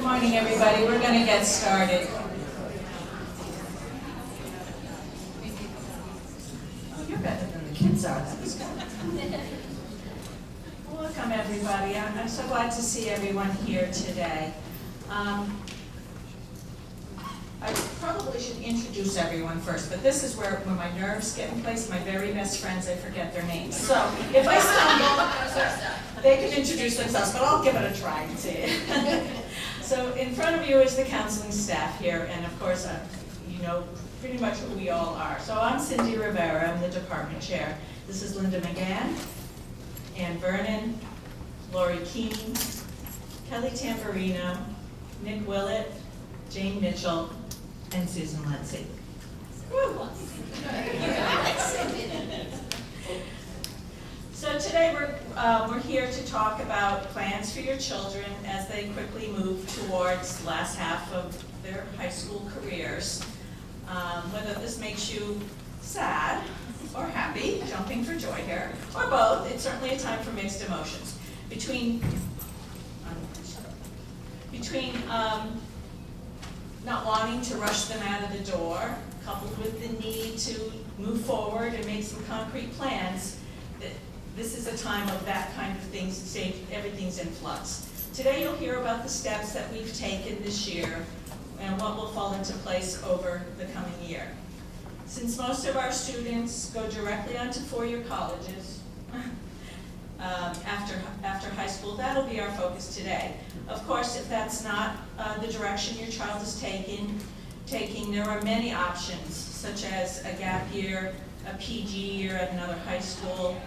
morning, everybody. We're going to get started. Oh, you're better than the kids are. Welcome, everybody. I'm so glad to see everyone here today. I probably should introduce everyone first, but this is where my nerves get in place. My very best friends, I forget their names. So if I stumble, they can introduce themselves, but I'll give it a try and see. So in front of you is the counseling staff here, and of course, you know pretty much who we all are. So I'm Cindy Rivera, I'm the department chair. This is Linda McGann, Ann Vernon, Lori Keene, Kelly Tamburino, Nick Willett, Jane Mitchell, and Susan Lindsay. So today we're here to talk about plans for your children as they quickly move towards the last half of their high school careers. Whether this makes you sad or happy, jumping for joy here, or both, it's certainly a time for mixed emotions. Between not wanting to rush them out of the door, coupled with the need to move forward and make some concrete plans, this is a time of that kind of things, everything's in flux. Today you'll hear about the steps that we've taken this year and what will fall into place over the coming year. Since most of our students go directly onto four-year colleges after high school, that'll be our focus today. Of course, if that's not the direction your child is taking, there are many options, such as a gap year, a PG year at another high school,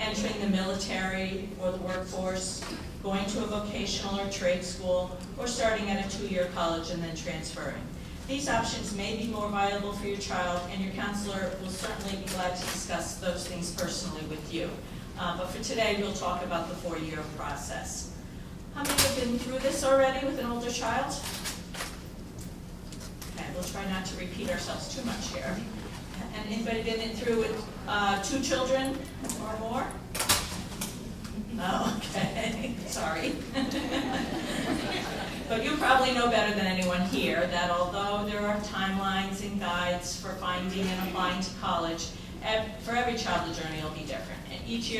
entering the military or the workforce, going to a vocational or trade school, or starting at a two-year college and then transferring. These options may be more viable for your child, and your counselor will certainly be glad to discuss those things personally with you. But for today, we'll talk about the four-year process. How many have been through this already with an older child? Okay, we'll try not to repeat ourselves too much here. And anybody been through with two children or more? Oh, okay, sorry. But you probably know better than anyone here that although there are timelines and guides for finding and applying to college, for every child the journey will be different. And each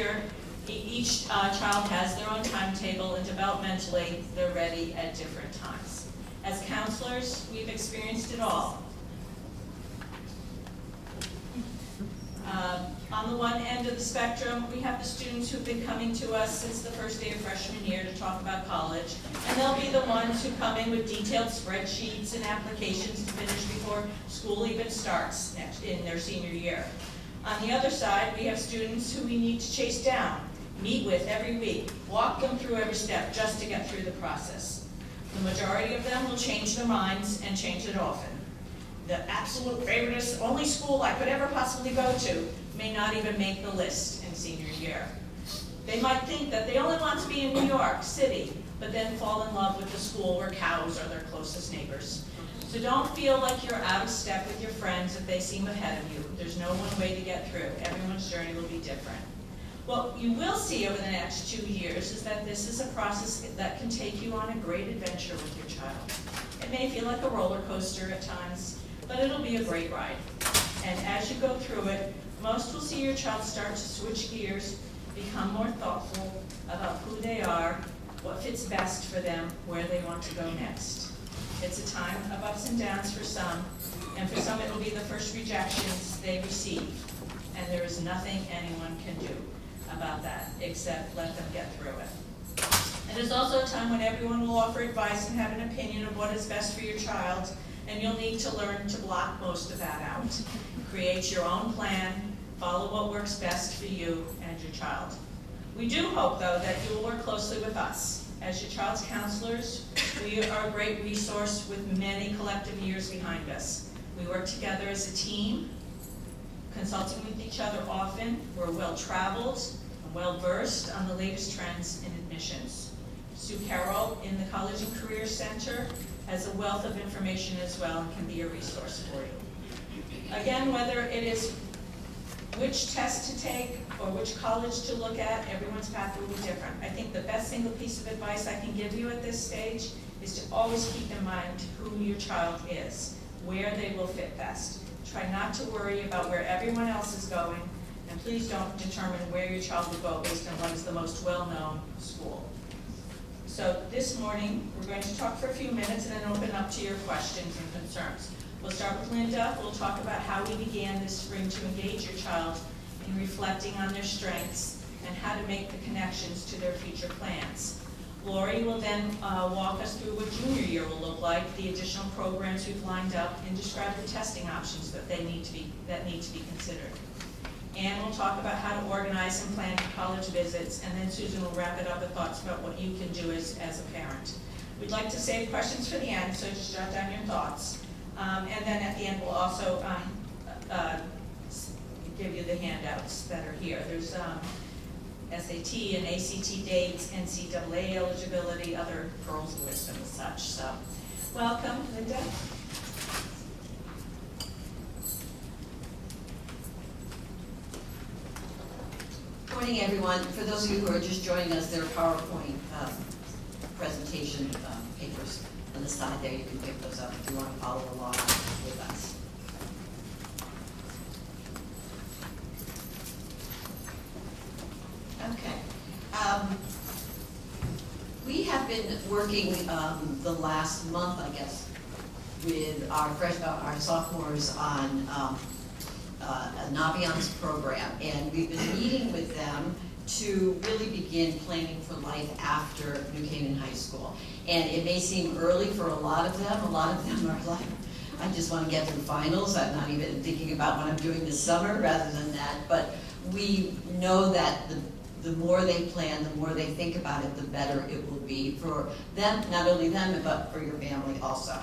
child has their own timetable, and developmentally they're ready at different times. As counselors, we've experienced it all. On the one end of the spectrum, we have the students who've been coming to us since the first day of freshman year to talk about college, and they'll be the ones who come in with detailed spreadsheets and applications to finish before school even starts in their senior year. On the other side, we have students who we need to chase down, meet with every week, walk them through every step just to get through the process. The majority of them will change their minds and change it often. The absolute favorite only school I could ever possibly go to may not even make the list in senior year. They might think that they only want to be in New York City, but then fall in love with the school where cows are their closest neighbors. So don't feel like you're out of step with your friends if they seem ahead of you. There's no one way to get through. Everyone's journey will be different. What you will see over the next 2 years is that this is a process that can take you on a great adventure with your child. It may feel like a roller coaster at times, but it'll be a great ride. And as you go through it, most will see your child start to switch gears, become more thoughtful about who they are, what fits best for them, where they want to go next. It's a time of ups and downs for some, and for some it will be the first rejections they receive. And there is nothing anyone can do about that except let them get through it. It is also a time when everyone will offer advice and have an opinion of what is best for your child, and you'll need to learn to block most of that out. Create your own plan, follow what works best for you and your child. We do hope, though, that you will work closely with us. As your child's counselors, we are a great resource with many collective years behind us. We work together as a team, consulting with each other often. We're well-traveled and well-versed on the latest trends in admissions. Sue Carroll in the College and Career Center has a wealth of information as well and can be a resource for you. Again, whether it is which test to take or which college to look at. Everyone's path will be different. I think the best single piece of advice I can give you at this stage is to always keep in mind who your child is, where they will fit best. Try not to worry about where everyone else is going, and please don't determine where your child will go based on what is the most well-known school. So this morning, we're going to talk for a few minutes and then open up to your questions and concerns. We'll start with Linda. We'll talk about how we began this spring to engage your child in reflecting on their strengths and how to make the connections to their future plans. Lori will then walk us through what junior year will look like, the additional programs we've lined up, and describe the testing options that need to be considered. Ann will talk about how to organize and plan for college visits, and then Susan will wrap it up with thoughts about what you can do as a parent. We'd like to save questions for the end, so just jot down your thoughts. And then at the end, we'll also give you the handouts that are here. There's SAT and ACT dates, NCAA eligibility, other pearls of wisdom and such. So, welcome, Linda. Good morning, everyone. For those of you who are just joining us, there are PowerPoint presentation papers on the side there. You can pick those up if you want to follow along with us. Okay. We have been working the last month, I guess, with our sophomores on a Naviance program, and we've been meeting with them to really begin planning for life after New Canaan High School. And it may seem early for a lot of them. A lot of them are like, I just want to get through finals. I'm not even thinking about what I'm doing this summer rather than that. But we know that the more they plan, the more they think about it, the better it will be for them, not only them, but for your family also.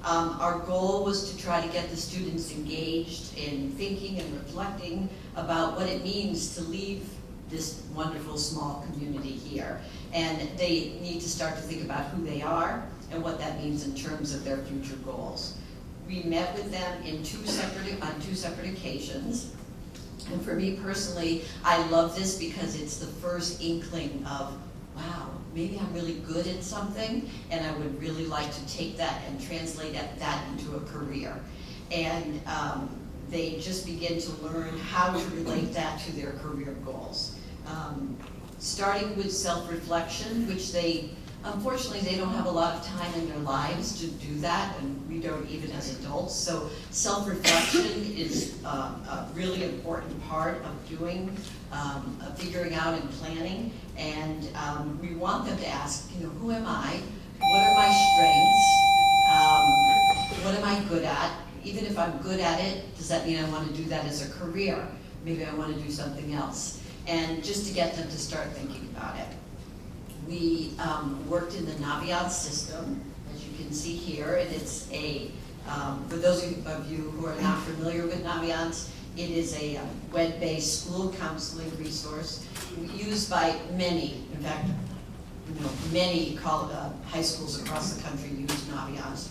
Our goal was to try to get the students engaged in thinking and reflecting about what it means to leave this wonderful small community here. And they need to start to think about who they are and what that means in terms of their future goals. We met with them on two separate occasions. And for me personally, I love this because it's the first inkling of, wow, maybe I'm really good at something, and I would really like to take that and translate that into a career. And they just begin to learn how to relate that to their career goals. Starting with self-reflection, which unfortunately, they don't have a lot of time in their lives to do that, and we don't even as adults. So self-reflection is a really important part of doing, figuring out and planning. And we want them to ask, who am I? What are my strengths? What am I good at? Even if I'm good at it, does that mean I want to do that as a career? Maybe I want to do something else. And just to get them to start thinking about it. We worked in the Naviance system, as you can see here, and it's for those of you who are not familiar with Naviance, it is a web-based school counseling resource used by many, in fact, many high schools across the country use Naviance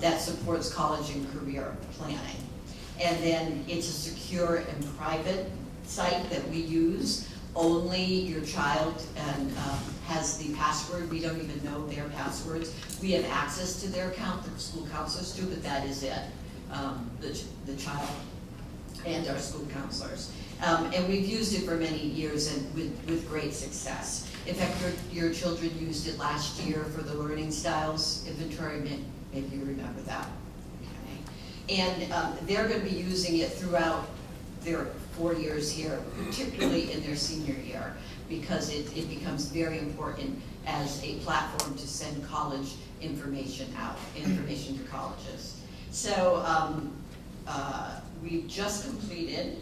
that supports college and career planning. And then it's a secure and private site that we use. Only your child has the password. We don't even know their passwords. We have access to their account, the school counselors do, but that is it, the child and our school counselors. And we've used it for many years and with great success. In fact, your children used it last year for the learning styles inventory. Maybe you remember that. Okay. And they're going to be using it throughout their 4 years here, particularly in their senior year, because it becomes very important as a platform to send college information out, information to colleges. So we've just completed,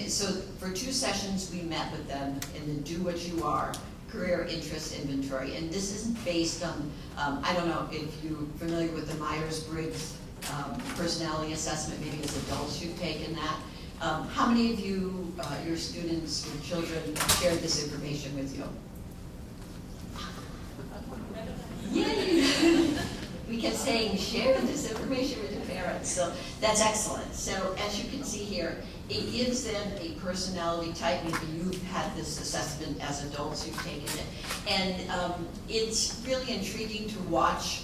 so for 2 sessions we met with them in the Do What You Are Career Interest Inventory. And this isn't based on, I don't know if you're familiar with the Myers-Briggs personality assessment, maybe as adults you've taken that. How many of you, your students, your children, shared this information with you? Yay! We we kept saying, share this information with your parents. So that's excellent. So as you can see here, it gives them a personality type. Maybe you've had this assessment as adults who've taken it. And it's really intriguing to watch.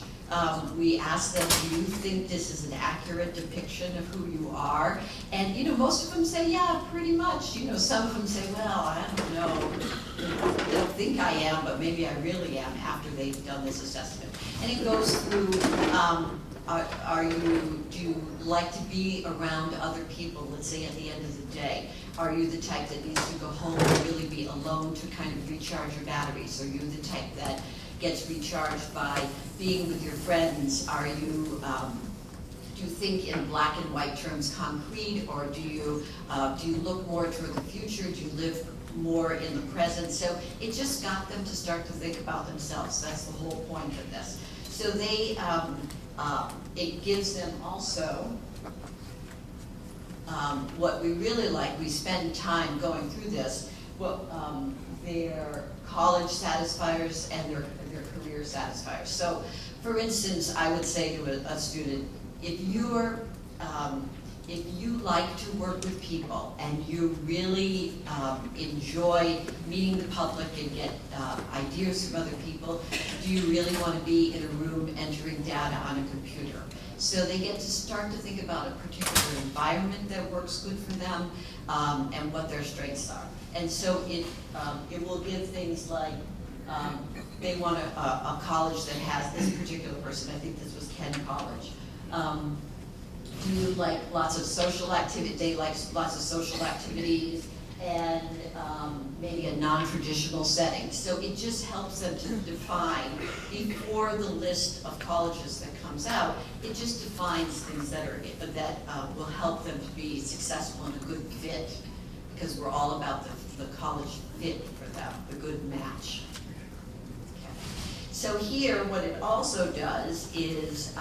We ask them, do you think this is an accurate depiction of who you are? And, most of them say, yeah, pretty much. Some of them say, well, I don't know. I don't think I am, but maybe I really am after they've done this assessment. And it goes through, do you like to be around other people, let's say at the end of the day? Are you the type that needs to go home and really be alone to kind of recharge your batteries? Are you the type that gets recharged by being with your friends? Are you, do you think in black and white terms, concrete, or do you look more toward the future? Do you live more in the present? So it just got them to start to think about themselves. That's the whole point of this. So they, it gives them also what we really like. We spend time going through this. Their college satisfiers and their career satisfiers. So, for instance, I would say to a student, if you like to work with people and you really enjoy meeting the public and get ideas from other people, do you really want to be in a room entering data on a computer? So they get to start to think about a particular environment that works good for them and what their strengths are. And so it will give things like, they want a college that has this particular person. I think this was Ken College. Do you like lots of social activity? They like lots of social activities and maybe a non-traditional setting. So it just helps them to define, before the list of colleges that comes out, it just defines things that will help them to be successful and a good fit, because we're all about the college fit for them, the good match. Okay. So here, what it also does is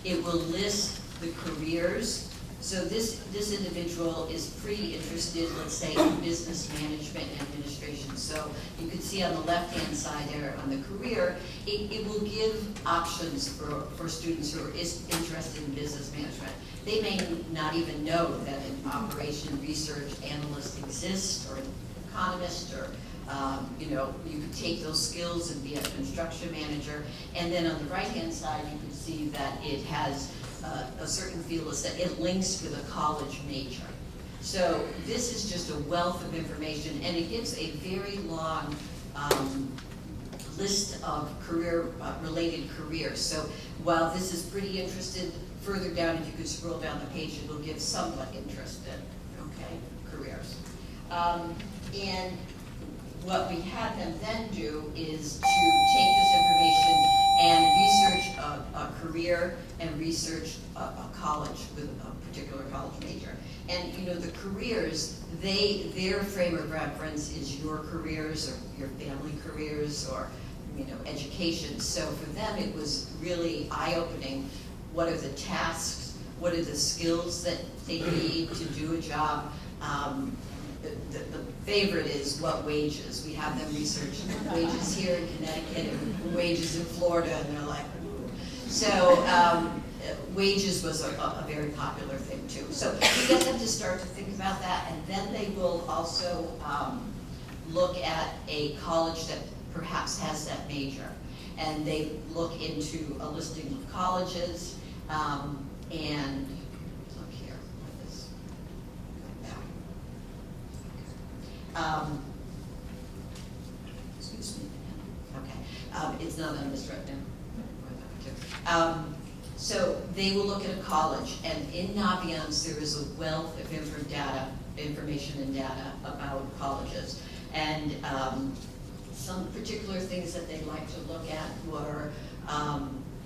it will list the careers. So this individual is pretty interested, let's say, in business management and administration. So you can see on the left-hand side there on the career, it will give options for students who are interested in business management. They may not even know that an operation research analyst exists, or an economist, or you could take those skills and be a construction manager. And then on the right-hand side, you can see that it has a certain field that it links with a college major. So this is just a wealth of information, and it gives a very long list of related careers. So while this is pretty interested, further down, if you could scroll down the page, it will give somewhat interested, okay, careers. And what we had them then do is to take this information and research a career and research a college with a particular college major. And the careers, their frame of reference is your careers or your family careers or education. So for them it was really eye-opening. What are the tasks? What are the skills that they need to do a job? The favorite is what wages. We have them research wages here in Connecticut and wages in Florida, and they're like, ooh. So wages was a very popular thing too. So we get them to start to think about that, and then they will also look at a college that perhaps has that major. And they look into a listing of colleges, and look here, what is that? Excuse me. Okay, it's not on this right now. So they will look at a college, and in Naviance there is a wealth of information and data about colleges. And some particular things that they'd like to look at were,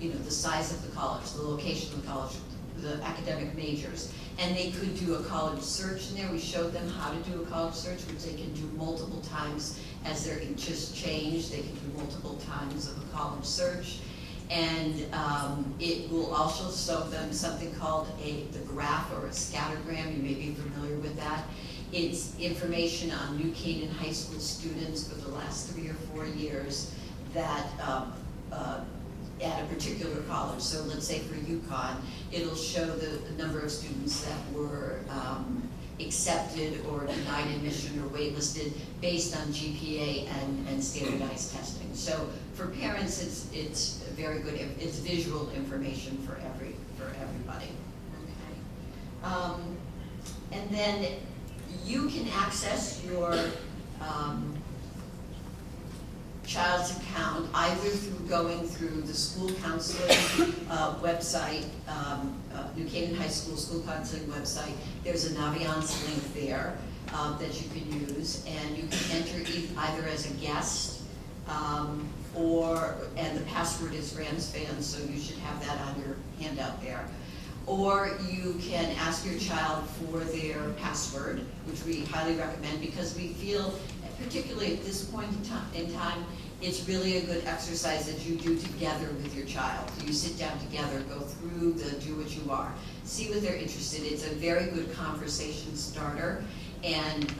the size of the college, the location of the college, the academic majors. And they could do a college search in there. We showed them how to do a college search, which they can do multiple times as their interests change. They can do multiple times of a college search. And it will also show them something called the graph or a scattergram. You may be familiar with that. It's information on New Canaan High School students for the last 3 or 4 years that at a particular college. So let's say for UConn, it'll show the number of students that were accepted or denied admission or waitlisted based on GPA and standardized testing. So for parents, it's very good. It's visual information for everybody. Okay. And then you can access your child's account either through going through the school counseling website, New Canaan High School counseling website. There's a Naviance link there that you can use, and you can enter either as a guest and the password is RamsFan, so you should have that on your handout there. Or you can ask your child for their password, which we highly recommend because we feel, particularly at this point in time, it's really a good exercise that you do together with your child. You sit down together, go through the do what you are, see what they're interested in. It's a very good conversation starter, and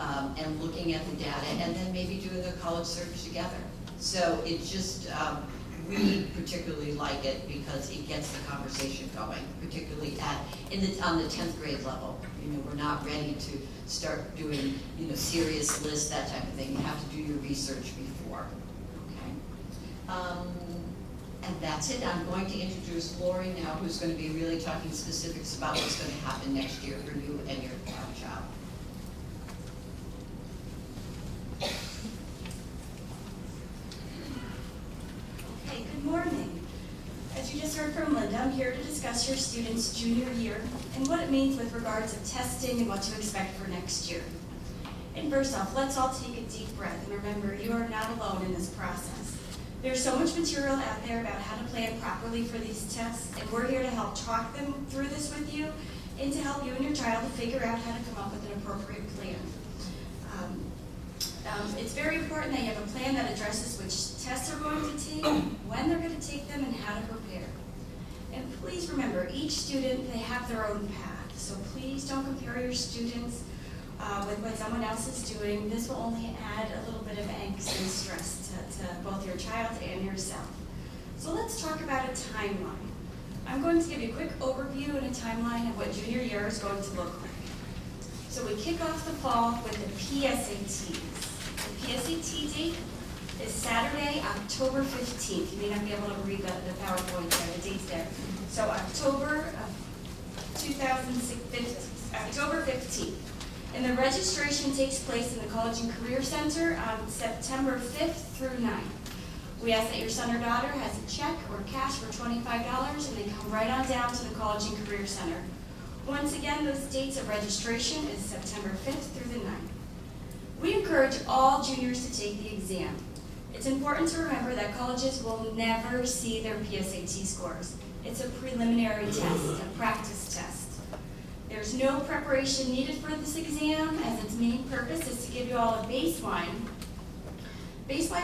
looking at the data, and then maybe doing a college search together. So it's just, we particularly like it because it gets the conversation going, particularly on the 10th grade level. You know, we're not ready to start doing, serious lists, that type of thing. You have to do your research before. Okay. And that's it. I'm going to introduce Lori now, who's going to be really talking specifics about what's going to happen next year for you and your child. Good morning. As you just heard from Linda, I'm here to discuss your students' junior year and what it means with regards to testing and what to expect for next year. And first off, let's all take a deep breath and remember you are not alone in this process. There's so much material out there about how to plan properly for these tests, and we're here to help talk them through this with you and to help you and your child to figure out how to come up with an appropriate plan. It's very important that you have a plan that addresses which tests are going to take, when they're going to take them, and how to prepare. And please remember, each student, they have their own path. So please don't compare your students with what someone else is doing. This will only add a little bit of angst and stress to both your child and yourself. So let's talk about a timeline. I'm going to give you a quick overview and a timeline of what junior year is going to look like. So we kick off the fall with the PSATs. The PSAT date is Saturday, October 15th. You may not be able to read the PowerPoint there, the date's there. So October 15th. And the registration takes place in the College and Career Center on September 5th through 9th. We ask that your son or daughter has a check or cash for $25 and they come right on down to the College and Career Center. Once again, those dates of registration is September 5th through the 9th. We encourage all juniors to take the exam. It's important to remember that colleges will never see their PSAT scores. It's a preliminary test, a practice test. There's no preparation needed for this exam, as its main purpose is to give you all a baseline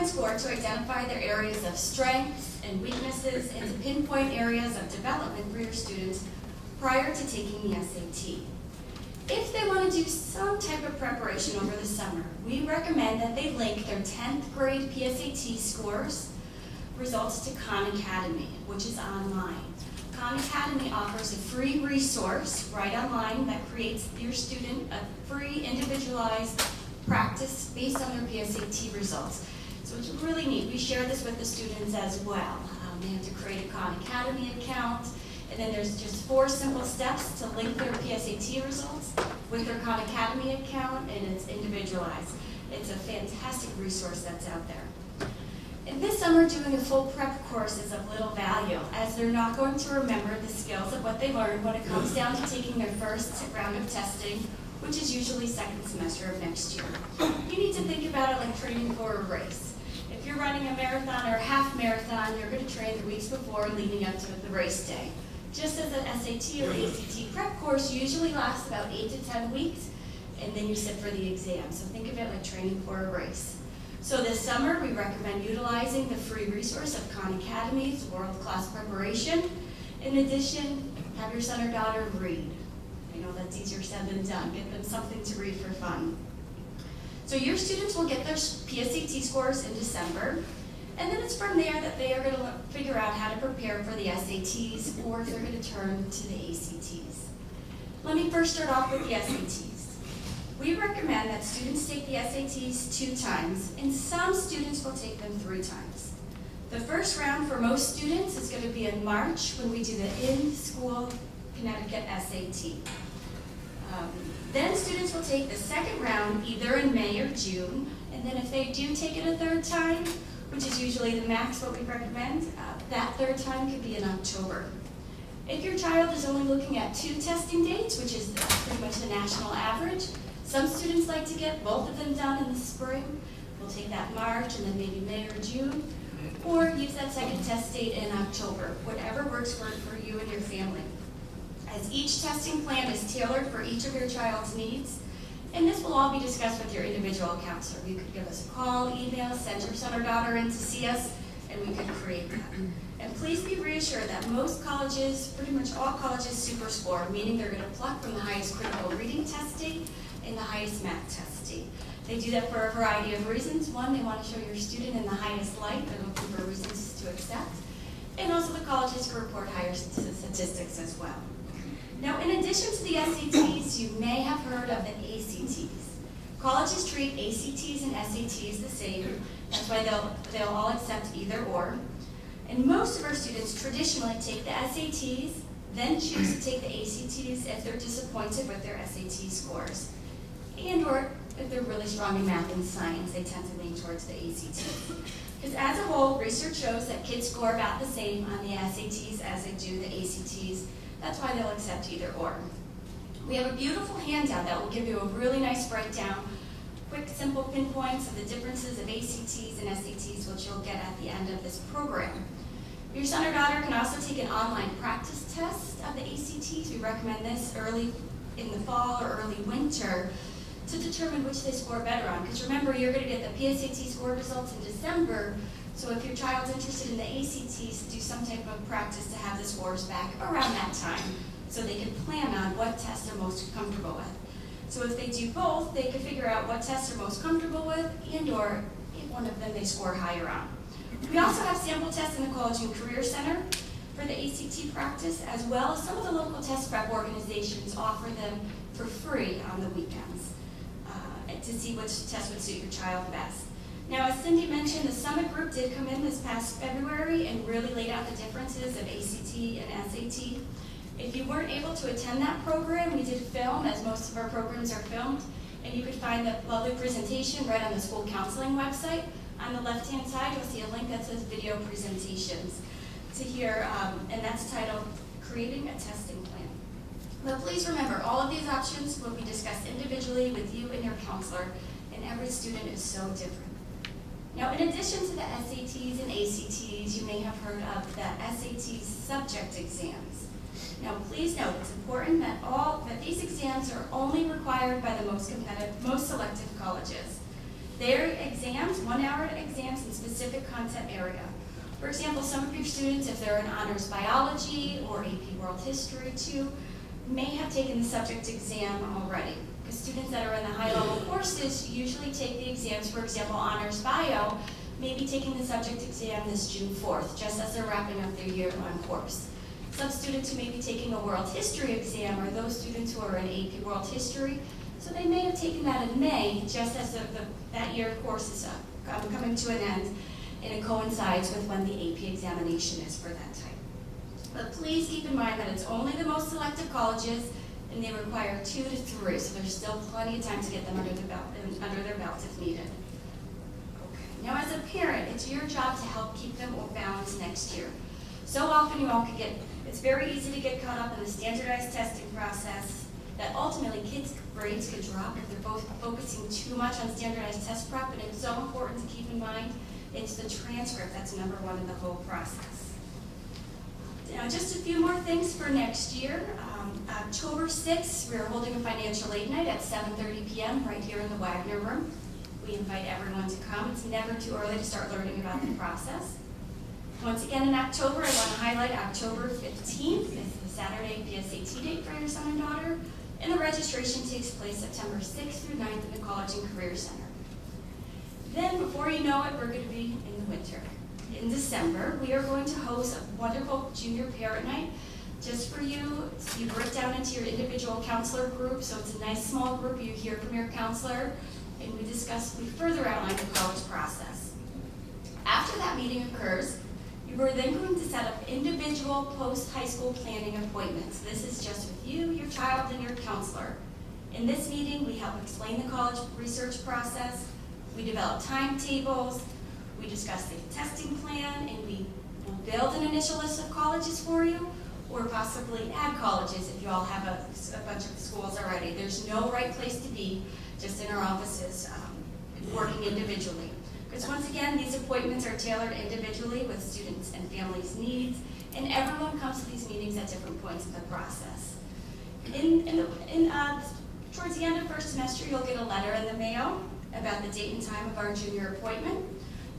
score to identify their areas of strengths and weaknesses and to pinpoint areas of development for your students prior to taking the SAT. If they want to do some type of preparation over the summer, we recommend that they link their 10th grade PSAT scores results to Khan Academy, which is online. Khan Academy offers a free resource right online that creates your student a free individualized practice based on their PSAT results. So it's really neat. We share this with the students as well. They have to create a Khan Academy account, and then there's just 4 simple steps to link their PSAT results with their Khan Academy account, and it's individualized. It's a fantastic resource that's out there. And this summer, doing a full prep course is of little value, as they're not going to remember the skills of what they learned when it comes down to taking their first round of testing, which is usually second semester of next year. You need to think about it like training for a race. If you're running a marathon or a half marathon, you're going to train the weeks before leading up to the race day. Just as an SAT or ACT prep course usually lasts about 8 to 10 weeks, and then you sit for the exam. So think of it like training for a race. So this summer, we recommend utilizing the free resource of Khan Academy's world-class preparation. In addition, have your son or daughter read. I know that's easier said than done. Get them something to read for fun. So your students will get their PSAT scores in December, And then it's from there that they are going to figure out how to prepare for the SATs or if they're going to turn to the ACTs. Let me first start off with the SATs. We recommend that students take the SATs 2 times, and some students will take them 3 times. The first round for most students is going to be in March when we do the in-school Connecticut SAT. Then students will take the second round either in May or June, and then if they do take it a 3rd time, which is usually the max what we recommend, that 3rd time could be in October. If your child is only looking at 2 testing dates, which is pretty much the national average, some students like to get both of them done in the spring. We'll take that March and then maybe May or June, or use that second test date in October, whatever works for you and your family. As each testing plan is tailored for each of your child's needs, and this will all be discussed with your individual counselor. You could give us a call, email, send your son or daughter in to see us, and we could create that. And please be reassured that most colleges, pretty much all colleges, super score, meaning they're going to pluck from the highest critical reading test date and the highest math test date. They do that for a variety of reasons. One, they want to show your student in the highest light. They're looking for reasons to accept. And also the colleges to report higher statistics as well. Now, in addition to the SATs, you may have heard of the ACTs. Colleges treat ACTs and SATs the same. That's why they'll all accept either or. And most of our students traditionally take the SATs, then choose to take the ACTs if they're disappointed with their SAT scores. And or if they're really strong in math and science, they tend to lean towards the ACTs. Because as a whole, research shows that kids score about the same on the SATs as they do the ACTs. That's why they'll accept either or. We have a beautiful handout that will give you a really nice breakdown, quick, simple pinpoints of the differences of ACTs and SATs, which you'll get at the end of this program. Your son or daughter can also take an online practice test of the ACTs. We recommend this early in the fall or early winter to determine which they score better on. Because remember, you're going to get the PSAT score results in December, so if your child's interested in the ACTs, do some type of practice to have the scores back around that time so they can plan on what tests they're most comfortable with. So if they do both, they can figure out what tests they're most comfortable with and or if one of them they score higher on. We also have sample tests in the College and Career Center for the ACT practice, as well as some of the local test prep organizations offer them for free on the weekends to see which test would suit your child best. Now, as Cindy mentioned, the summit group did come in this past February and really laid out the differences of ACT and SAT. If you weren't able to attend that program, we did film, as most of our programs are filmed, and you could find the lovely presentation right on the school counseling website. On the left-hand side, you'll see a link that says video presentations to hear, and that's titled Creating a Testing Plan. But please remember, all of these options will be discussed individually with you and your counselor, and every student is so different. Now, in addition to the SATs and ACTs, you may have heard of the SAT subject exams. Now, please note, it's important that these exams are only required by the most selective colleges. They're exams, 1-hour exams in specific content area. For example, some of your students, if they're in honors biology or AP World History too, may have taken the subject exam already. Because students that are in the high-level courses usually take the exams. For example, honors bio may be taking the subject exam this June 4th, just as they're wrapping up their year-long course. Some students who may be taking a world history exam are those students who are in AP World History, so they may have taken that in May, just as that year course is coming to an end, and it coincides with when the AP examination is for that type. But please keep in mind that it's only the most selective colleges, and they require 2 to 3, so there's still plenty of time to get them under their belt if needed. Okay. Now, as a parent, it's your job to help keep them balanced next year. So often you all it's very easy to get caught up in the standardized testing process that ultimately kids' grades could drop if they're both focusing too much on standardized test prep, and it's so important to keep in mind it's the transcript that's number one in the whole process. Now, just a few more things for next year. October 6th, we are holding a financial aid night at 7:30 p.m. right here in the Wagner Room. We invite everyone to come. It's never too early to start learning about the process. Once again, in October, I want to highlight October 15th. It's the Saturday PSAT date for your son and daughter, and the registration takes place September 6th through 9th in the College and Career Center. Then, before you know it, we're going to be in the winter. in December, we are going to host a wonderful junior parent night just for you. So you break down into your individual counselor group, so it's a nice small group. You hear from your counselor, and we further outline the college process. After that meeting occurs, you are then going to set up individual post-high school planning appointments. This is just with you, your child, and your counselor. In this meeting, we help explain the college research process, we develop timetables, we discuss the testing plan, and we will build an initial list of colleges for you, or possibly add colleges if you all have a bunch of schools already. There's no right place to be, just in our offices, working individually. Because once again, these appointments are tailored individually with students and families' needs, and everyone comes to these meetings at different points in the process. Towards the end of first semester, you'll get a letter in the mail about the date and time of our junior appointment,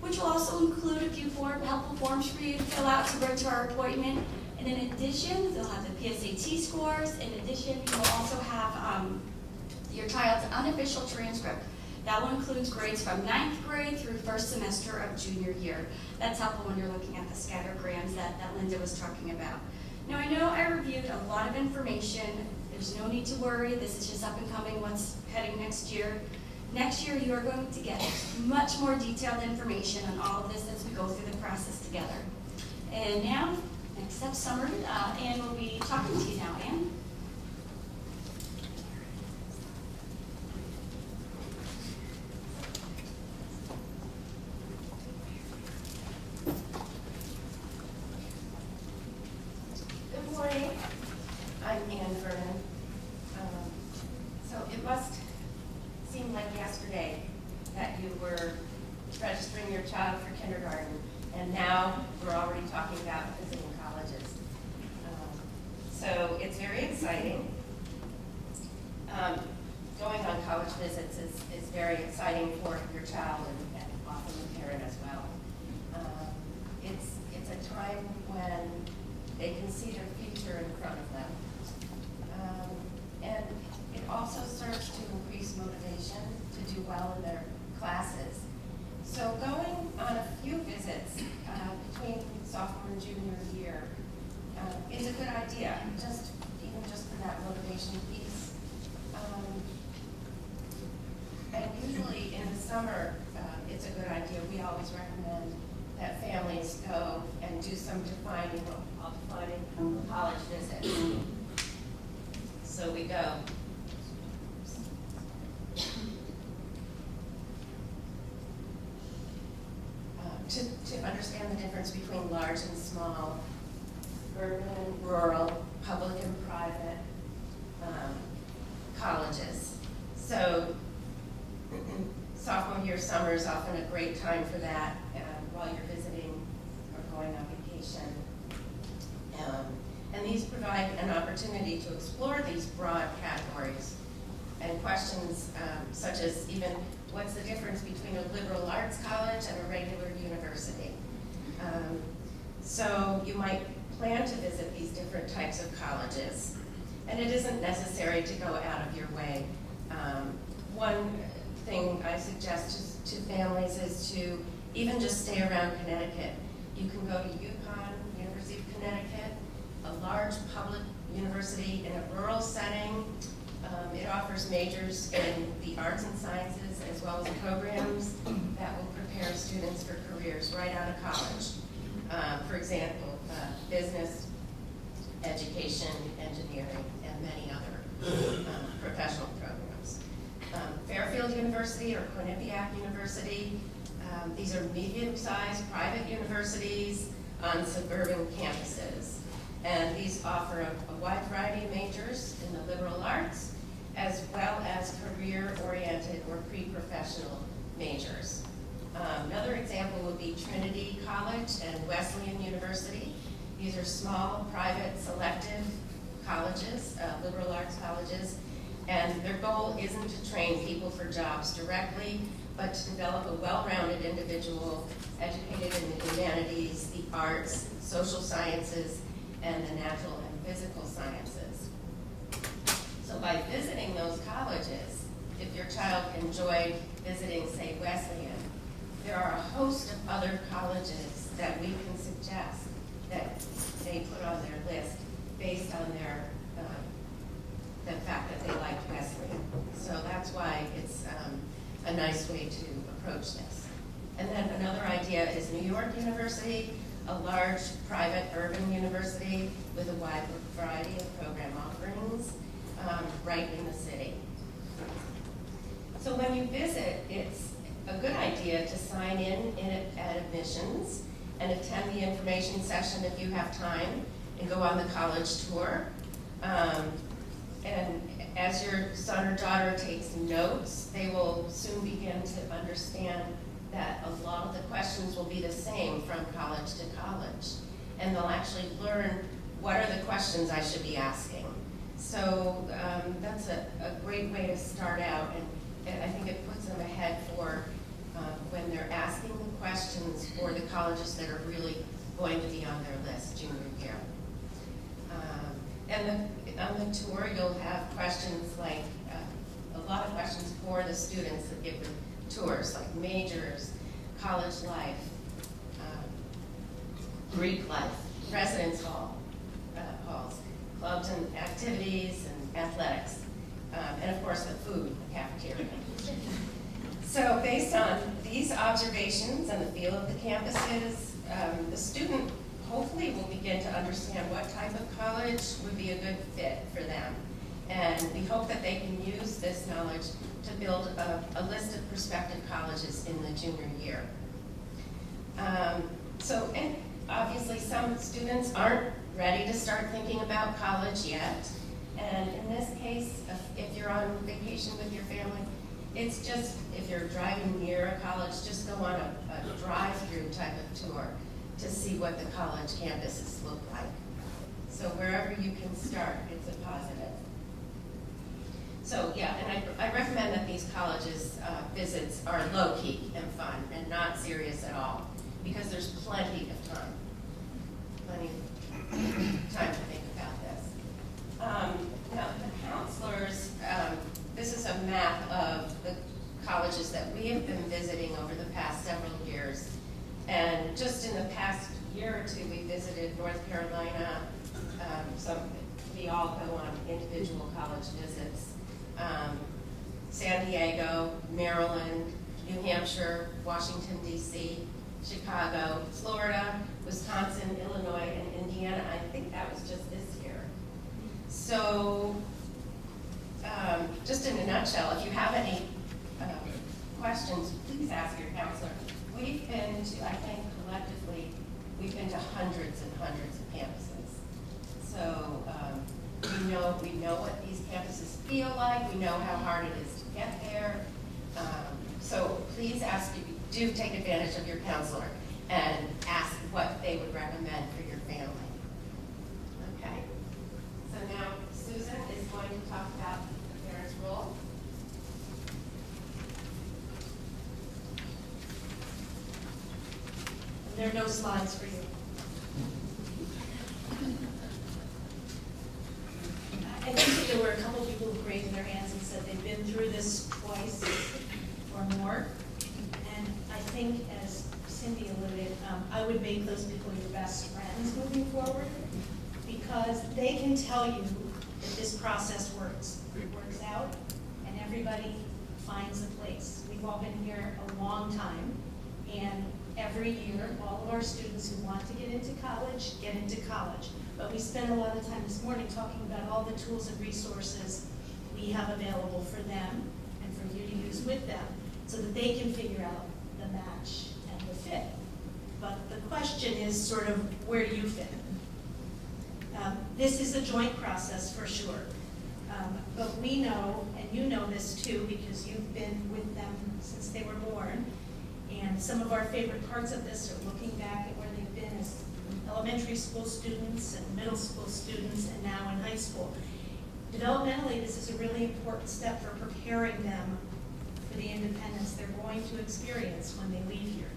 which will also include a few helpful forms for you to fill out to bring to our appointment. And in addition, they'll have the PSAT scores. In addition, you will also have your child's unofficial transcript. That will include grades from 9th grade through first semester of junior year. That's helpful when you're looking at the scattergrams that Linda was talking about. Now, I know I reviewed a lot of information. There's no need to worry. This is just up and coming, what's heading next year. Next year, you are going to get much more detailed information on all of this as we go through the process together. And now, next up, summary. Anne will be talking to you now. Anne? Good morning. I'm Ann Vernon. So it must seem like yesterday that you were registering your child for kindergarten, and now we're already talking about visiting colleges. So it's very exciting. Going on college visits is very exciting for your child and often the parent as well. It's a time when they can see their future in front of them. And it also serves to increase motivation to do well in their classes. So going on a few visits between sophomore and junior year is a good idea, even just for that motivation piece. And usually in the summer, it's a good idea. We always recommend that families go and do some defining, what we call defining college visits. So we go. To understand the difference between large and small, urban and rural, public and private colleges. So sophomore year summer is often a great time for that while you're visiting or going on vacation. And these provide an opportunity to explore these broad categories and questions such as even what's the difference between a liberal arts college and a regular university. So you might plan to visit these different types of colleges, and it isn't necessary to go out of your way. One thing I suggest to families is to even just stay around Connecticut. You can go to UConn, University of Connecticut, a large public university in a rural setting. It offers majors in the arts and sciences as well as programs that will prepare students for careers right out of college. For example, business, education, engineering, and many other professional programs. Fairfield University or Quinnipiac University, these are medium-sized private universities on suburban campuses. And these offer a wide variety of majors in the liberal arts, as well as career-oriented or pre-professional majors. Another example would be Trinity College and Wesleyan University. These are small, private, selective colleges, liberal arts colleges, and their goal isn't to train people for jobs directly, but to develop a well-rounded individual educated in the humanities, the arts, social sciences, and the natural and physical sciences. So by visiting those colleges, if your child enjoyed visiting, say, Wesleyan, there are a host of other colleges that we can suggest that they put on their list based on their, the fact that they like Wesleyan. So that's why it's a nice way to approach this. And then another idea is New York University, a large private urban university with a wide variety of program offerings right in the city. So when you visit, it's a good idea to sign in at admissions and attend the information session if you have time and go on the college tour. And as your son or daughter takes notes, they will soon begin to understand that a lot of the questions will be the same from college to college. And they'll actually learn what are the questions I should be asking. So that's a great way to start out, and I think it puts them ahead for when they're asking the questions for the colleges that are really going to be on their list junior year. And on the tour, you'll have questions like, a lot of questions for the students that give the tours, like majors, college life, Greek life. residence halls, clubs and activities and athletics, and of course the food, the cafeteria. So based on these observations and the feel of the campuses, the student hopefully will begin to understand what type of college would be a good fit for them. And we hope that they can use this knowledge to build a list of prospective colleges in the junior year. And obviously some students aren't ready to start thinking about college yet. And in this case, if you're on vacation with your family, it's just, if you're driving near a college, just go on a drive-through type of tour to see what the college campuses look like. So wherever you can start, it's a positive. So yeah, and I recommend that these colleges visits are low-key and fun and not serious at all, because there's plenty of time to think about this. Now the counselors, this is a map of the colleges that we have been visiting over the past several years. And just in the past year or two, we visited North Carolina. We all go on individual college visits. San Diego, Maryland, New Hampshire, Washington, D.C., Chicago, Florida, Wisconsin, Illinois, and Indiana. I think that was just this year. So just in a nutshell, if you have any questions, please ask your counselor. We've been to, I think collectively, we've been to hundreds and hundreds of campuses. So we know what these campuses feel like. We know how hard it is to get there. So please do take advantage of your counselor and ask what they would recommend for your family. Okay. So now Susan is going to talk about the parent's role. There are no slides for you. I think that there were a couple of people who raised their hands and said they've been through this twice or more. And I think, as Cindy alluded, I would make those people your best friends moving forward, because they can tell you that this process works. It works out, and everybody finds a place. We've all been here a long time, and every year, all of our students who want to get into college. But we spent a lot of time this morning talking about all the tools and resources we have available for them and for you to use with them, so that they can figure out the match and the fit. But the question is sort of, where do you fit? This is a joint process for sure. But we know, and you know this too, because you've been with them since they were born, and some of our favorite parts of this are looking back at where they've been as elementary school students and middle school students and now in high school. Developmentally, this is a really important step for preparing them for the independence they're going to experience when they leave here.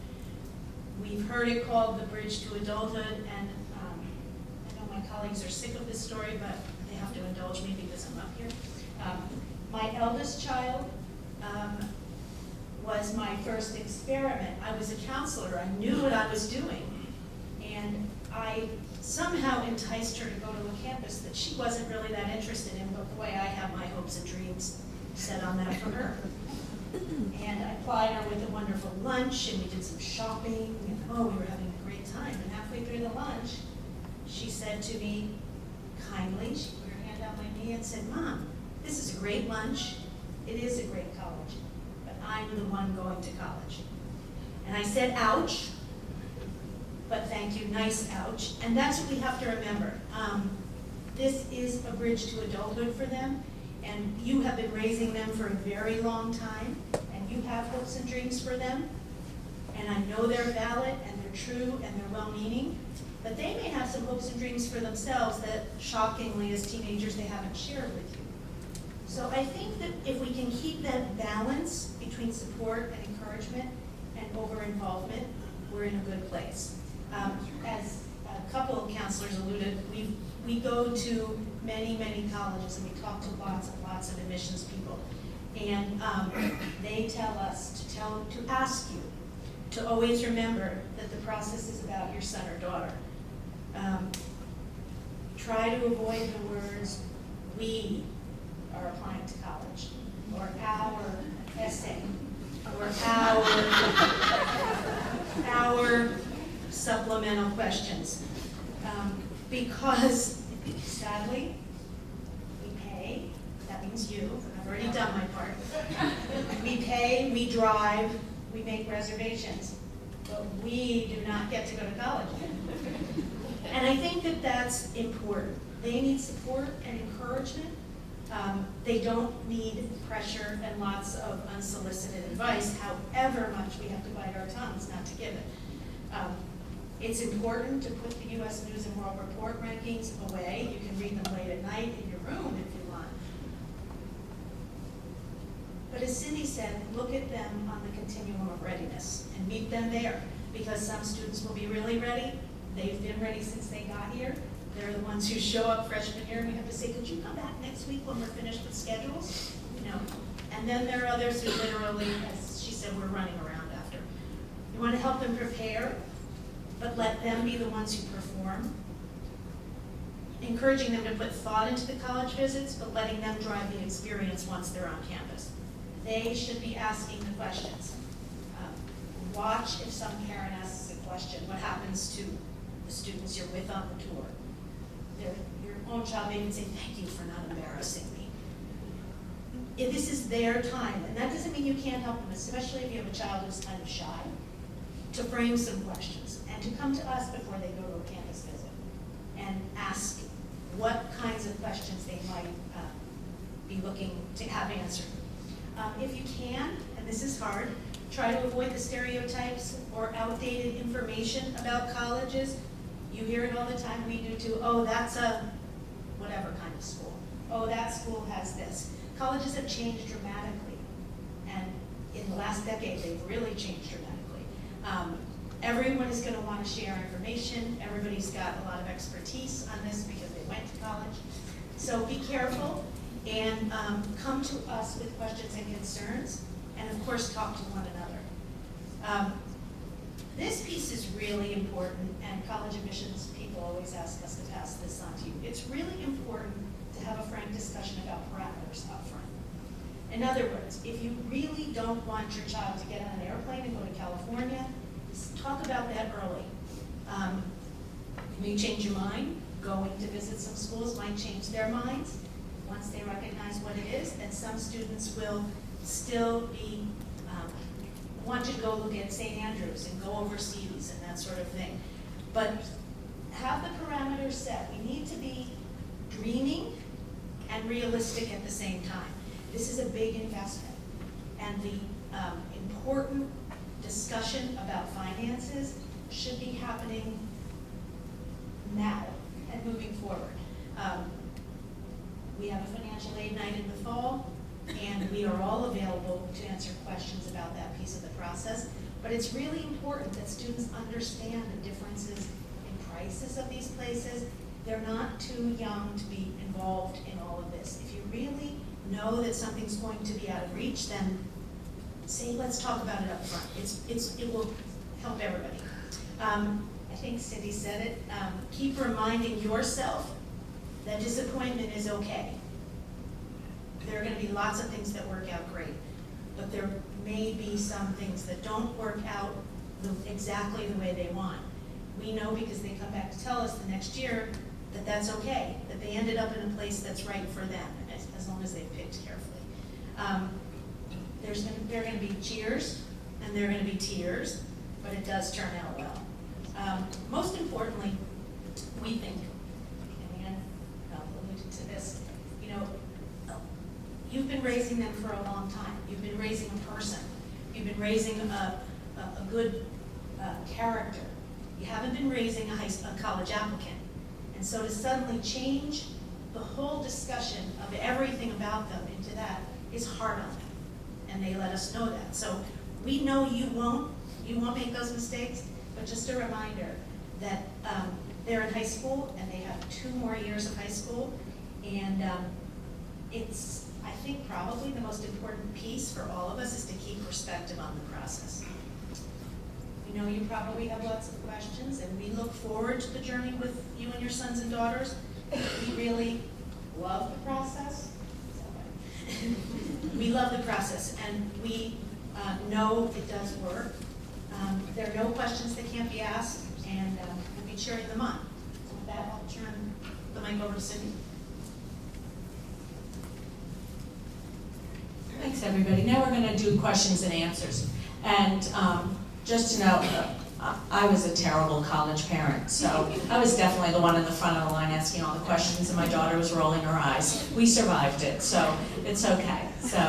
We've heard it called the bridge to adulthood, and I know my colleagues are sick of this story, but they have to indulge me because I'm up here. My eldest child was my first experiment. I was a counselor, I knew what I was doing. And I somehow enticed her to go to a campus that she wasn't really that interested in, but boy, I have my hopes and dreams set on that for her. And I plied her with a wonderful lunch, and we did some shopping, and oh, we were having a great time. And halfway through the lunch, she said to me kindly, she put her hand on my knee and said, "Mom, this is a great lunch. It is a great college, but I'm the one going to college." And I said, "Ouch," but thank you, nice ouch. And that's what we have to remember. This is a bridge to adulthood for them, and you have been raising them for a very long time, and you have hopes and dreams for them, and I know they're valid, and they're true, and they're well-meaning, but they may have some hopes and dreams for themselves that, shockingly, as teenagers, they haven't shared with you. So I think that if we can keep that balance between support and encouragement and over-involvement, we're in a good place. As a couple of counselors alluded, we go to many, many colleges, and we talk to lots of admissions people. And they tell us to ask you to always remember that the process is about your son or daughter. Try to avoid the words, "we are applying to college," or "our essay," or our supplemental questions. Because sadly, we pay, that means you, I've already done my part. We pay, we drive, we make reservations, but we do not get to go to college. And I think that that's important. They need support and encouragement. They don't need pressure and lots of unsolicited advice, however much we have to bite our tongues not to give it. It's important to put the U.S. News and World Report rankings away. You can read them late at night in your room if you want. But as Cindy said, look at them on the continuum of readiness and meet them there, because some students will be really ready. They've been ready since they got here. They're the ones who show up freshman year, and we have to say, "Could you come back next week when we're finished with schedules?" You know. And then there are others who literally, as she said, we're running around after. You want to help them prepare, but let them be the ones who perform. Encouraging them to put thought into the college visits, but letting them drive the experience once they're on campus. They should be asking the questions. Watch if some parent asks a question, what happens to the students you're with on the tour? Your own child may even say, "Thank you for not embarrassing me." If this is their time, and that doesn't mean you can't help them, especially if you have a child who's kind of shy, to frame some questions and to come to us before they go to a campus visit and ask what kinds of questions they might be looking to have answered. If you can, and this is hard, try to avoid the stereotypes or outdated information about colleges. You hear it all the time, we do too. "Oh, that's a whatever kind of school. Oh, that school has this." Colleges have changed dramatically, and in the last decade, they've really changed dramatically. Everyone is going to want to share information. Everybody's got a lot of expertise on this because they went to college. So be careful and come to us with questions and concerns, and of course talk to one another. This piece is really important, and college admissions people always ask us to pass this on to you. It's really important to have a frank discussion about parameters up front. In other words, if you really don't want your child to get on an airplane and go to California, talk about that early. You may change your mind. Going to visit some schools might change their minds once they recognize what it is, and some students will still be want you to go look at St. Andrews and go overseas and that sort of thing. But have the parameters set. We need to be dreaming and realistic at the same time. This is a big investment, and the important discussion about finances should be happening now and moving forward. We have a financial aid night in the fall, and we are all available to answer questions about that piece of the process. But it's really important that students understand the differences in prices of these places. They're not too young to be involved in all of this. If you really know that something's going to be out of reach, then say, let's talk about it up front. It will help everybody. I think Cindy said it, keep reminding yourself that disappointment is okay. There are gonna be lots of things that work out great, but there may be some things that don't work out exactly the way they want. We know because they come back to tell us the next year that that's okay, that they ended up in a place that's right for them, as long as they picked carefully. There are gonna be cheers and there are gonna be tears, but it does turn out well. Most importantly, we think, and Anne alluded to this, you know, you've been raising them for a long time. You've been raising a person. You've been raising a good character. You haven't been raising a college applicant. And so to suddenly change the whole discussion of everything about them into that is hard on them. And they let us know that. So we know you won't make those mistakes, but just a reminder that they're in high school and they have 2 more years of high school. And it's, I think, probably the most important piece for all of us is to keep perspective on the process. We know you probably have lots of questions, and we look forward to the journey with you and your sons and daughters. We really love the process. We love the process, and we know it does work. There are no questions that can't be asked, and we'll be cheering them on. So with that, I'll turn the mic over to Cindy. Thanks, everybody. Now we're going to do questions and answers. And just to know, I was a terrible college parent, so I was definitely the one in the front of the line asking all the questions, and my daughter was rolling her eyes. We survived it, so it's okay. So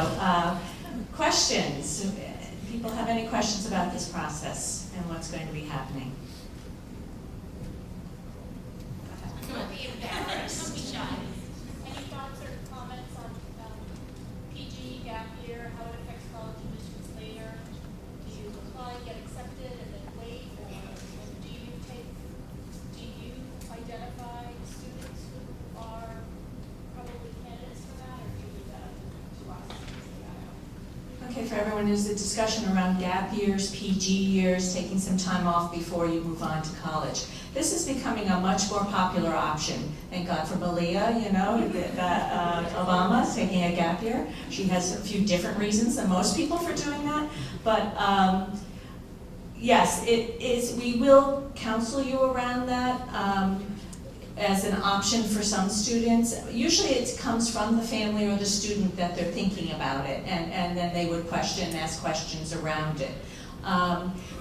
questions. People have any questions about this process and what's going to be happening? Don't be embarrassed. Don't be shy. Any thoughts or comments on PG, gap year, how it affects college admissions later? Do you apply, get accepted, and then wait, or do you identify students who are probably candidates for that, or do you leave that to us to figure that out? Okay, for everyone, there's a discussion around gap years, PG years, taking some time off before you move on to college. This is becoming a much more popular option. Thank God for Malia, you know, Obama taking a gap year. She has a few different reasons than most people for doing that. But yes, it is. We will counsel you around that as an option for some students. Usually it comes from the family or the student that they're thinking about it, and then they would ask questions around it.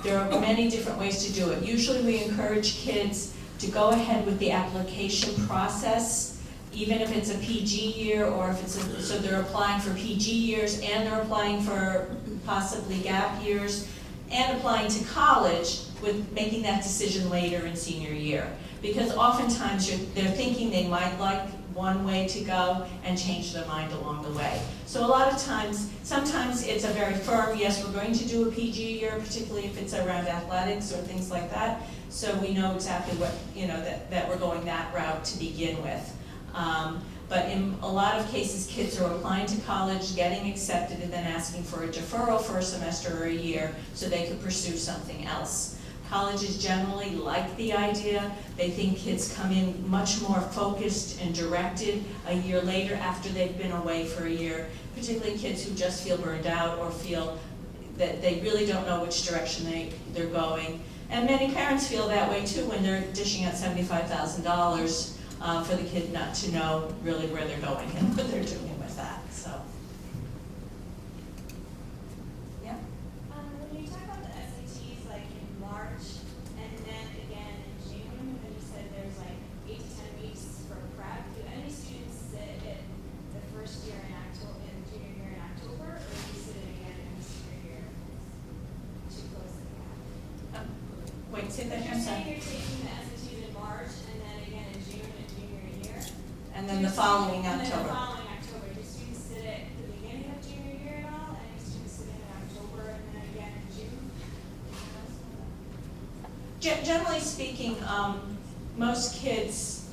There are many different ways to do it. Usually we encourage kids to go ahead with the application process, even if it's a PG year, or if it's so they're applying for PG years and they're applying for possibly gap years and applying to college, with making that decision later in senior year. Because oftentimes they're thinking they might like one way to go and change their mind along the way. So a lot of times, sometimes it's a very firm, yes, we're going to do a PG year, particularly if it's around athletics or things like that. So we know exactly what, you know, that we're going that route to begin with. But in a lot of cases, kids are applying to college, getting accepted, and then asking for a deferral for a semester or a year so they could pursue something else. Colleges generally like the idea. They think kids come in much more focused and directed a year later after they've been away for a year, particularly kids who just feel burned out or feel that they really don't know which direction they're going. And many parents feel that way too when they're dishing out $75,000 for the kid not to know really where they're going and what they're doing with that. So, yeah. When you talk about the SATs like in March and then again in June, and you said there's like 8 to 10 weeks for prep, do any students sit it the first year in October, in junior year in October, or do you sit it again in the senior year to close the gap? Wait, say that You're again. saying you're taking the SATs in March and then again in June and junior year? And then the following And then the October. following October, do students sit it at the beginning of junior year at all? Any students sit it in October and then again in June? Generally speaking, most kids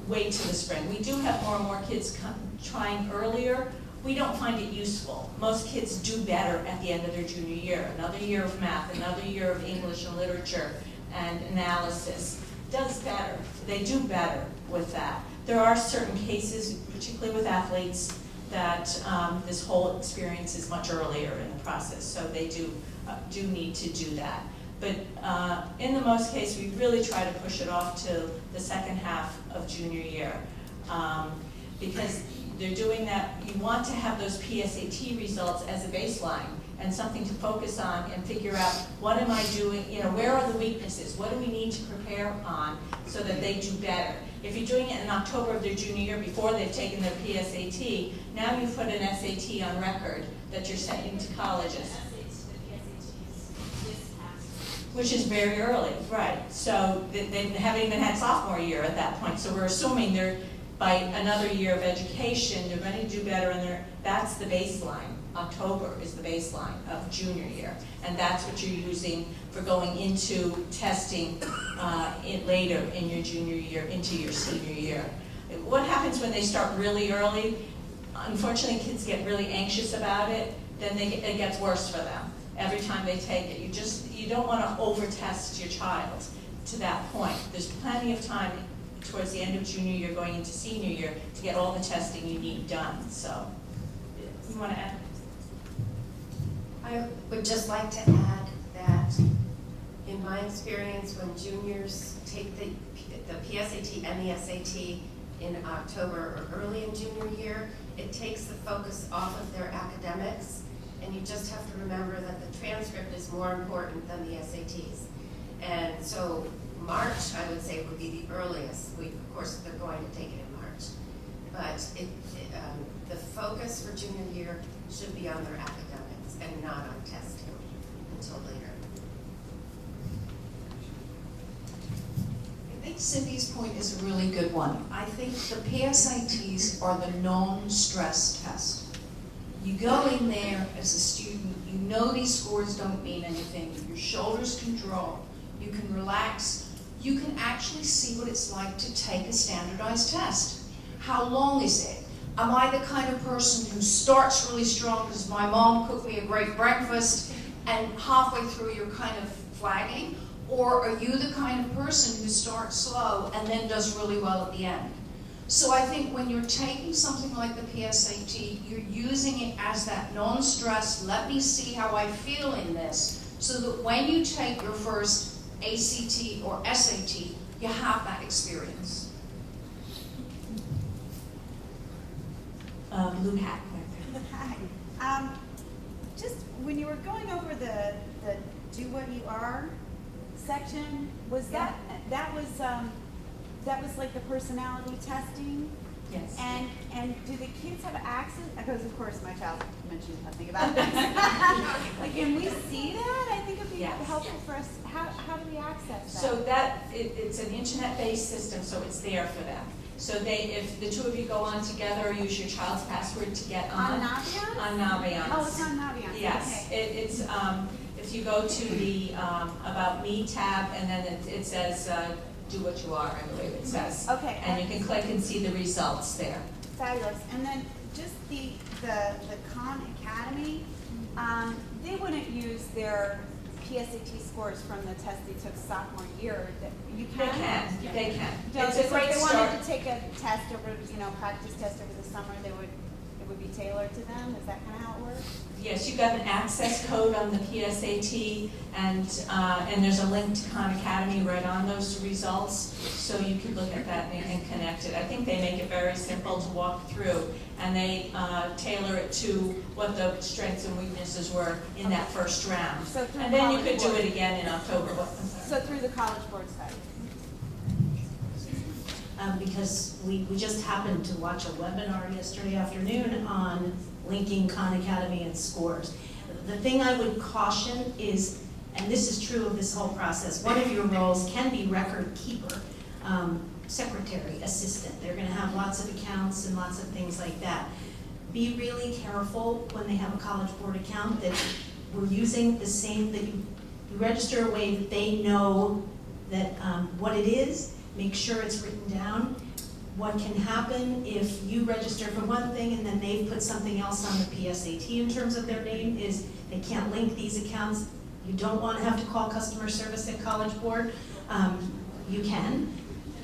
wait till the spring. We do have more and more kids trying earlier, we don't find it useful. Most kids do better at the end of their junior year. Another year of math, another year of English and literature and analysis does better. They do better with that. There are certain cases, particularly with athletes, that this whole experience is much earlier in the process, so they do need to do that. But in the most case, we really try to push it off to the second half of junior year. Because they're doing that, you want to have those PSAT results as a baseline and something to focus on and figure out, what am I doing, where are the weaknesses? What do we need to prepare on so that they do better? If you're doing it in October of their junior year before they've taken their PSAT, now you've put an SAT on record that you're sending to colleges. Which is very early, right. So they haven't even had sophomore year at that point. So we're assuming they're, by another year of education, they're going to do better, and that's the baseline. October is the baseline of junior year. And that's what you're using for going into testing later in your junior year, into your senior year. What happens when they start really early? Unfortunately, kids get really anxious about it, then it gets worse for them. Every time they take it, you don't want to over-test your child to that point. There's plenty of time towards the end of junior year, going into senior year, to get all the testing you need done. So, you want to add? I would just like to add that in my experience, when juniors take the PSAT and the SAT in October or early in junior year, it takes the focus off of their academics, and you just have to remember that the transcript is more important than the SATs. And so March, I would say, would be the earliest week. Of course, they're going to take it in March. But the focus for junior year should be on their academics and not on testing until later. I think Cindy's point is a really good one. I think the PSATs are the non-stress test. You go in there as a student, you know these scores don't mean anything, your shoulders can drop, you can relax, you can actually see what it's like to take a standardized test. How long is it? Am I the kind of person who starts really strong because my mom cooked me a great breakfast and halfway through you're kind of flagging? Or are you the kind of person who starts slow and then does really well at the end? So I think when you're taking something like the PSAT, you're using it as that non-stress, let me see how I feel in this, so that when you take your first ACT or SAT, you have that experience. Blue hat. Hi. Just when you were going over the do what you are section, was that was like the personality testing? Yes. And do the kids have access? Because of course my child mentioned nothing about this. Like, can we see that? I think it'd be Yes. helpful for us. How do we access that? So it's an internet-based system, so it's there for them. So if the two of you go on together, use your child's password to get on. On Naviance? On Naviance. Oh, it's on Naviance. Yes, Okay. it's if you go to the About Me tab, and then it says do what you are, I believe it says. Okay. And you can click and see the results there. Fabulous. And then just the Khan Academy, they wouldn't use their PSAT scores from the test they took sophomore year. You They can? can, they can. No, It's so a great if they start. wanted to take a test over, practice test over the summer, it would be tailored to them? Is that kind of how it works? Yes, you've got an access code on the PSAT, and there's a link to Khan Academy right on those results, so you can look at that and connect it. I think they make it very simple to walk through, and they tailor it to what the strengths and weaknesses were in that first round. So through And then you could College do Board. it again in October. So through the College Board site? Because we just happened to watch a webinar yesterday afternoon on linking Khan Academy and scores. The thing I would caution is, and this is true of this whole process, one of your roles can be record keeper, secretary, assistant. They're going to have lots of accounts and lots of things like that. Be really careful when they have a College Board account that we're using the same, that you register a way that they know that what it is. Make sure it's written down. what can happen if you register for one thing and then they've put something else on the PSAT in terms of their name is they can't link these accounts. You don't want to have to call customer service at College Board. You can,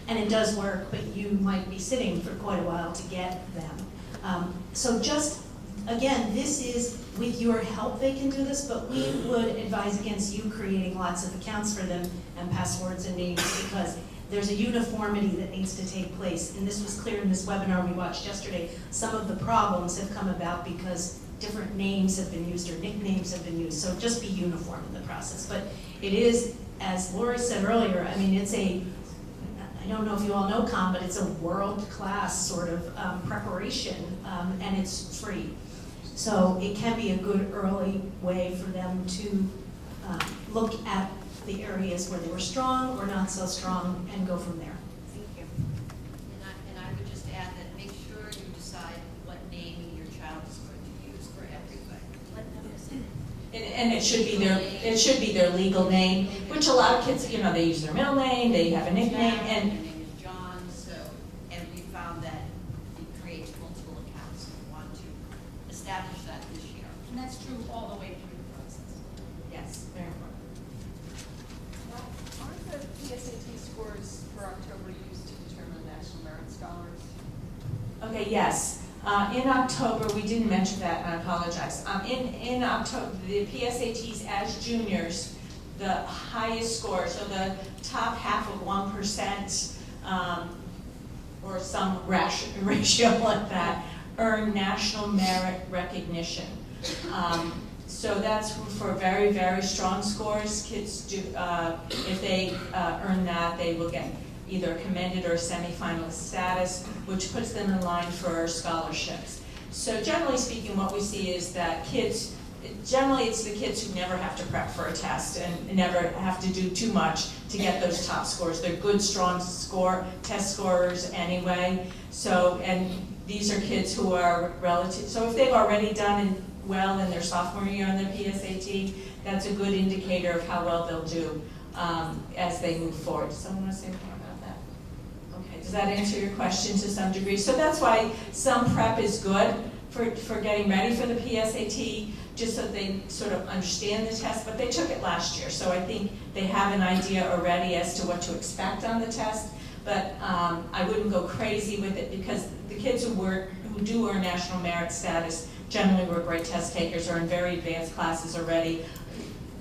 and it does work, but you might be sitting for quite a while to get them. So just, again, this is with your help they can do this, but we would advise against you creating lots of accounts for them and passwords and names because there's a uniformity that needs to take place. And this was clear in this webinar we watched yesterday. Some of the problems have come about because different names have been used or nicknames have been used. So just be uniform in the process. But it is, as Lori said earlier, I mean, it's a, I don't know if you all know COM, but it's a world-class sort of preparation, and it's free. So it can be a good early way for them to look at the areas where they were strong or not so strong and go from there. Thank you. And I would just add that make sure you decide what name your child is going to use for everything. And it should be their legal name, which a lot of kids, you know, they use their middle name, they have a nickname, Your and name is John, so, and we found that it creates multiple accounts. We want to establish that this year. And that's true all the way through the process. yes, very important. Aren't the PSAT scores for October used to determine National Merit Scholars? Okay, yes. In October, we didn't mention that, and I apologize. In October, the PSATs as juniors, the highest score, so the top half of 1%, or some ratio like that, earn national merit recognition. So that's for very, very strong scores. Kids do, if they earn that, they will get either commended or semifinalist status, which puts them in line for scholarships. So generally speaking, what we see is that kids, generally it's the kids who never have to prep for a test and never have to do too much to get those top scores. They're good, strong test scorers anyway. So, and these are kids who are relative, so if they've already done well in their sophomore year on their PSAT, that's a good indicator of how well they'll do as they move forward. Someone want to say more about that? Okay, does that answer your question to some degree? So that's why some prep is good for getting ready for the PSAT, just so they sort of understand the test, but they took it last year, so I think they have an idea already as to what to expect on the test, but I wouldn't go crazy with it because the kids who do earn national merit status generally were great test takers or in very advanced classes already.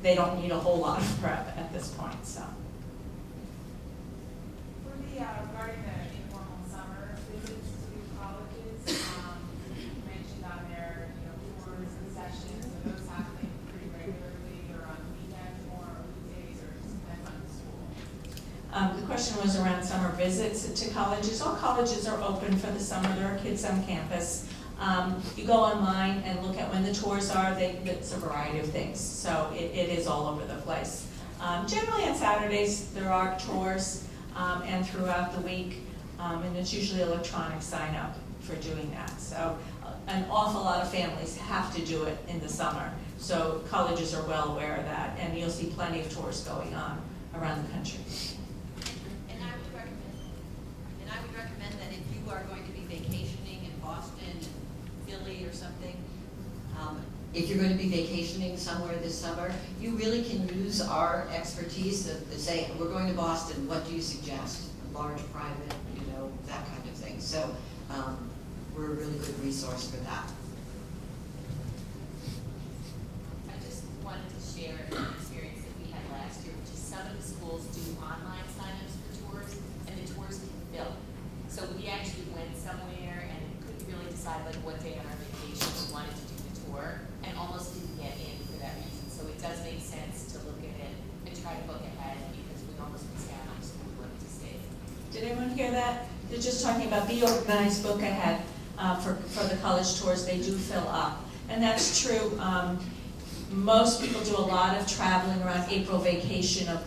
They don't need a whole lot of prep at this point, so. For the, regarding the informal summer visits to colleges, you mentioned on there, you know, tours and sessions, are those happening pretty regularly or on weekends more or weekdays or just depends on the school? The question was around summer visits to colleges. All colleges are open for the summer. There are kids on campus. You go online and look at when the tours are. It's a variety of things, so it is all over the place. Generally on Saturdays there are tours, and throughout the week, and it's usually electronic sign up for doing that. So an awful lot of families have to do it in the summer. So colleges are well aware of that, and you'll see plenty of tours going on around the country. And I would recommend that if you are going to be vacationing in Boston, Philly or something, if you're going to be vacationing somewhere this summer, you really can use our expertise to say, we're going to Boston, what do you suggest? A large private, you know, that kind of thing. So we're a really good resource for that. I just wanted to share an experience that we had last year, which is some of the schools do online signups for tours, and the tours can fill. So we actually went somewhere and couldn't really decide like what day on our vacation we wanted to do the tour, and almost didn't get in for that reason. So it does make sense to look at it and try to book ahead because we almost miss out on school wanting to stay. Did anyone hear that? They're just talking about be organized, book ahead for the college tours. They do fill up, and that's true. Most people do a lot of traveling around April vacation of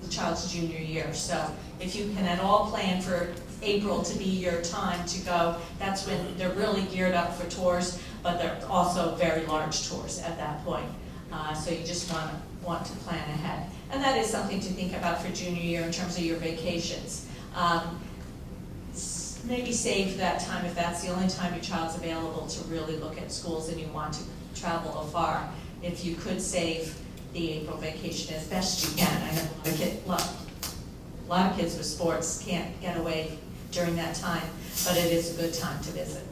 the child's junior year. So if you can at all plan for April to be your time to go, that's when they're really geared up for tours, but they're also very large tours at that point. So you just want to plan ahead. And that is something to think about for junior year in terms of your vacations. maybe save that time if that's the only time your child's available to really look at schools and you want to travel afar. If you could save the April vacation as best you can. I know a lot of kids with sports can't get away during that time, but it is a good time to visit.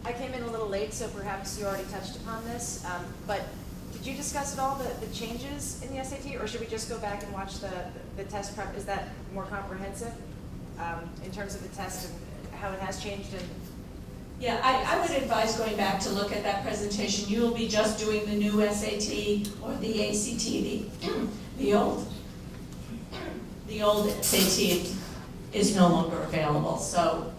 I came in a little late, so perhaps you already touched upon this, but did you discuss at all the changes in the SAT, or should we just go back and watch the test prep? Is that more comprehensive in terms of the test and how it has changed? And Yeah, I would advise going back to look at that presentation. You will be just doing the new SAT or the ACT, the old SAT is no longer available, so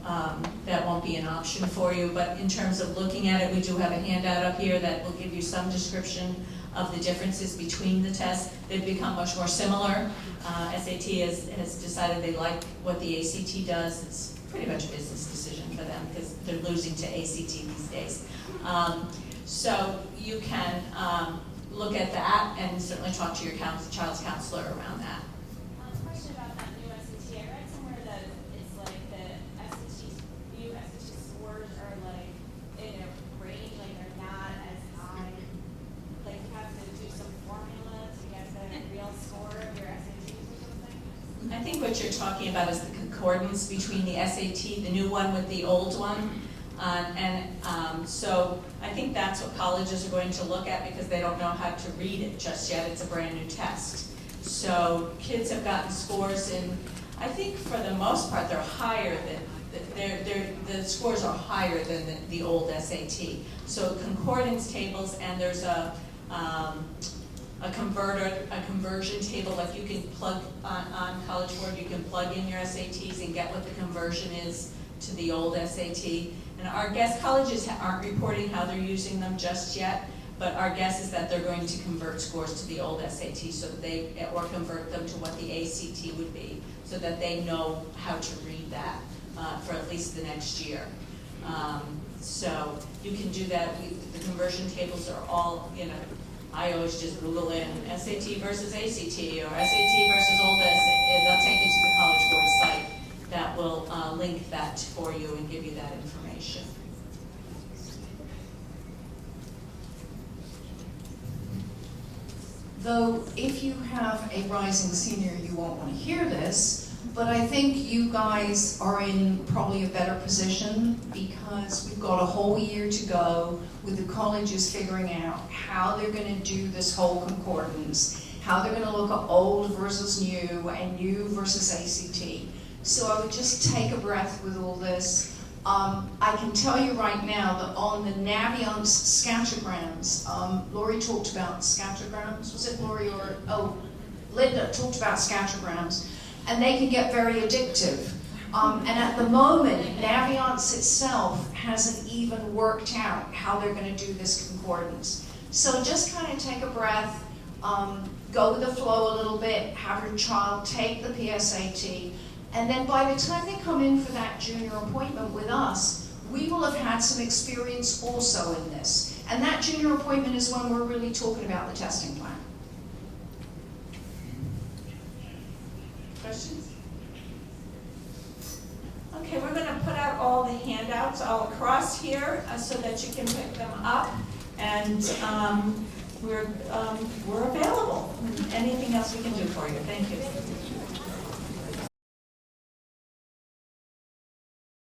that won't be an option for you. But in terms of looking at it, we do have a handout up here that will give you some description of the differences between the tests. They've become much more similar. SAT has decided they like what the ACT does. It's pretty much a business decision for them because they're losing to ACT these days. So you can look at that and certainly talk to your child's counselor around that. Question about that new SAT. I read somewhere that it's like the new SAT scores are like in a range, like they're not as high. Like you have to do some formula to get the real score of your SATs or something. I think what you're talking about is the concordance between the SAT, the new one with the old one. So I think that's what colleges are going to look at because they don't know how to read it just yet. It's a brand new test. So kids have gotten scores in, I think for the most part, they're higher than, the scores are higher than the old SAT. So concordance tables, and there's a conversion table, like you can plug on College Board, you can plug in your SATs and get what the conversion is to the old SAT. And our guess, colleges aren't reporting how they're using them just yet, but our guess is that they're going to convert scores to the old SAT so that or convert them to what the ACT would be, so that they know how to read that for at least the next year. So you can do that. The conversion tables are all, I always just Google in SAT versus ACT or SAT versus old SAT, and they'll take you to the College Board site that will link that for you and give you that information. Though if you have a rising senior, you won't want to hear this, but I think you guys are in probably a better position because we've got a whole year to go with the colleges figuring out how they're going to do this whole concordance, how they're going to look at old versus new and new versus ACT. So I would just take a breath with all this. I can tell you right now that on the Navient scattergrams, Lori talked about scattergrams. Was it Lori or, Linda talked about scattergrams, and they can get very addictive. And at the moment, Navient itself hasn't even worked out how they're going to do this concordance. So just kind of take a breath, go with the flow a little bit, have your child take the PSAT, and then by the time they come in for that junior appointment with us, we will have had some experience also in this. And that junior appointment is when we're really talking about the testing plan. Questions? Okay, we're going to put out all the handouts all across here so that you can pick them up. And we're available. Anything else we can do for you? Thank you.